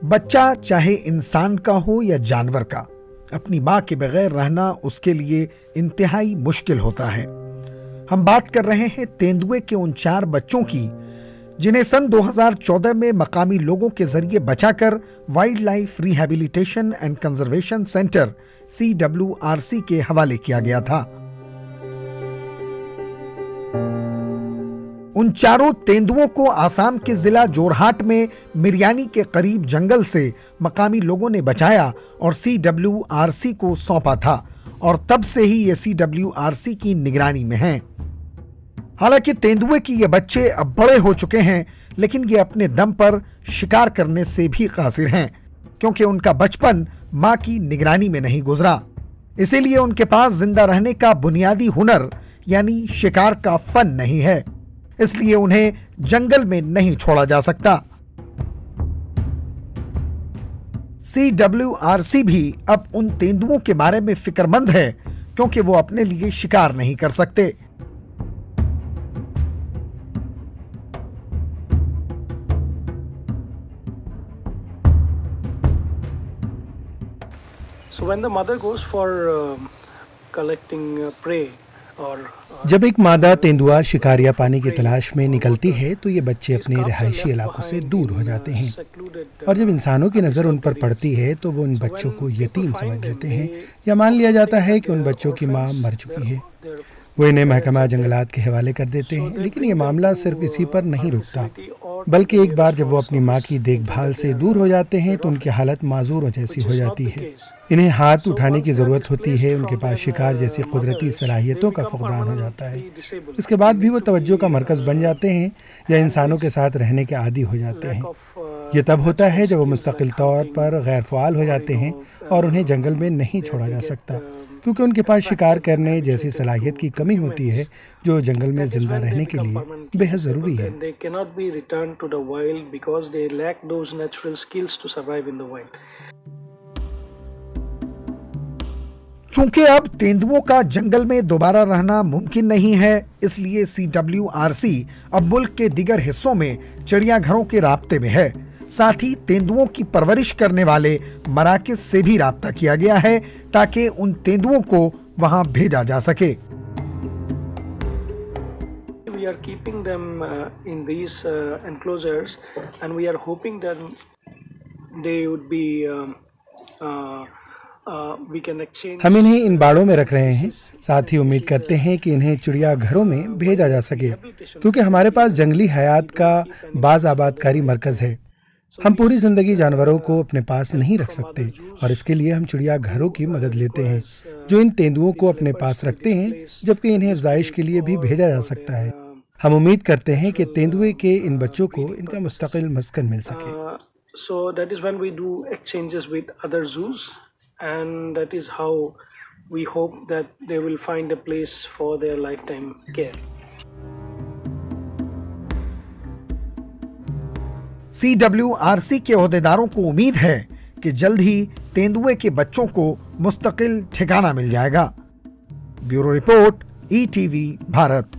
बच्चा चाहे इंसान का हो या जानवर का, अपनी मां के बगैर रहना उसके लिए इंतहाई मुश्किल होता है। हम बात कर रहे हैं तेंदुए के उन 4 बच्चों की जिन्हें सन 2014 में मकामी लोगों के जरिए बचाकर wild life rehabilitation and conservation centre CWRC के हवाले किया गया था। उन चारों तेंदुओं को आसाम के जिला जोरहाट में मिरयानी के करीब जंगल से मकामी लोगों ने बचाया और CWRC को सौंपा था और तब से ही ये CWRC की निगरानी में हैं। हालांकि तेंदुए की ये बच्चे अब बड़े हो चुके हैं, लेकिन ये अपने दम पर शिकार करने से भी कासिर हैं, क्योंकि उनका बचपन मां की निगरानी में नहीं गुजरा। इसीलिए उनके पास जिंदा रहने का बुनियादी हुनर यानी शिकार का फन नहीं है, इसलिए उन्हें जंगल में नहीं छोड़ा जा सकता। CWRC भी अब उन तेंदुओं के बारे में फिक्रमंद है, क्योंकि वो अपने लिए शिकार नहीं कर सकते। So when the mother goes for collecting prey or जब एक मादा तेंदुआ शिकार या पानी की तलाश में निकलती है तो ये बच्चे अपने रिहायशी इलाकों से दूर हो जाते हैं, और जब इंसानों की नज़र उन पर पड़ती है तो वो उन बच्चों को यतीम समझ लेते हैं या मान लिया जाता है कि उन बच्चों की मां मर चुकी है। वो इन्हें महकमा जंगलात के हवाले कर देते हैं। लेकिन ये मामला सिर्फ इसी पर नहीं रुकता, बल्कि एक बार जब वो अपनी मां की देखभाल से दूर हो जाते हैं तो उनकी हालत माजूरों जैसी हो जाती है। इन्हें हाथ उठाने की ज़रूरत होती है, उनके पास शिकार जैसी कुदरती सलाहियतों का फुकदान हो जाता है। इसके बाद भी वो तवज्जो का मरकज़ बन जाते हैं या इंसानों के साथ रहने के आदी हो जाते हैं। ये तब होता है जब वो मुस्तकिल तौर पर गैर फ़आल हो जाते हैं और उन्हें जंगल में नहीं छोड़ा जा सकता, क्योंकि उनके पास शिकार करने जैसी सलाहियत की कमी होती है जो जंगल में जिंदा रहने के लिए बेहद ज़रूरी है। चूंकि अब तेंदुओं का जंगल में दोबारा रहना मुमकिन नहीं है, इसलिए CWRC अब मुल्क के दीगर हिस्सों में चिड़ियाघरों के राब्ते में है। साथ ही तेंदुओं की परवरिश करने वाले मराकिज़ से भी राब्ता किया गया है ताकि उन तेंदुओं को वहां भेजा जा सके। We are keeping them in these enclosures and we are hoping that they would be हम इन्हें इन बाड़ों में रख रहे हैं। साथ ही उम्मीद करते हैं कि इन्हें चिड़ियाघरों में भेजा जा सके, क्योंकि हमारे पास जंगली हयात का बाज आबादकारी मरकज़ है। हम पूरी ज़िंदगी जानवरों को अपने पास नहीं रख सकते, और इसके लिए हम चिड़ियाघरों की मदद लेते हैं जो इन तेंदुओं को अपने पास रखते हैं, जबकि इन्हें अफ़ज़ाइश के लिए भी भेजा जा सकता है। हम उम्मीद करते हैं कि तेंदुए के इन बच्चों को इनका मुस्तकिल मस्कन मिल सके। So that is when we do exchanges with other zoos, and that is how we hope that they will find a place for their lifetime care. CWRC के ओहदेदारों को उम्मीद है कि जल्द ही तेंदुए के बच्चों को मुस्तकिल ठिकाना मिल जाएगा। Bureau report, ETV Bharat.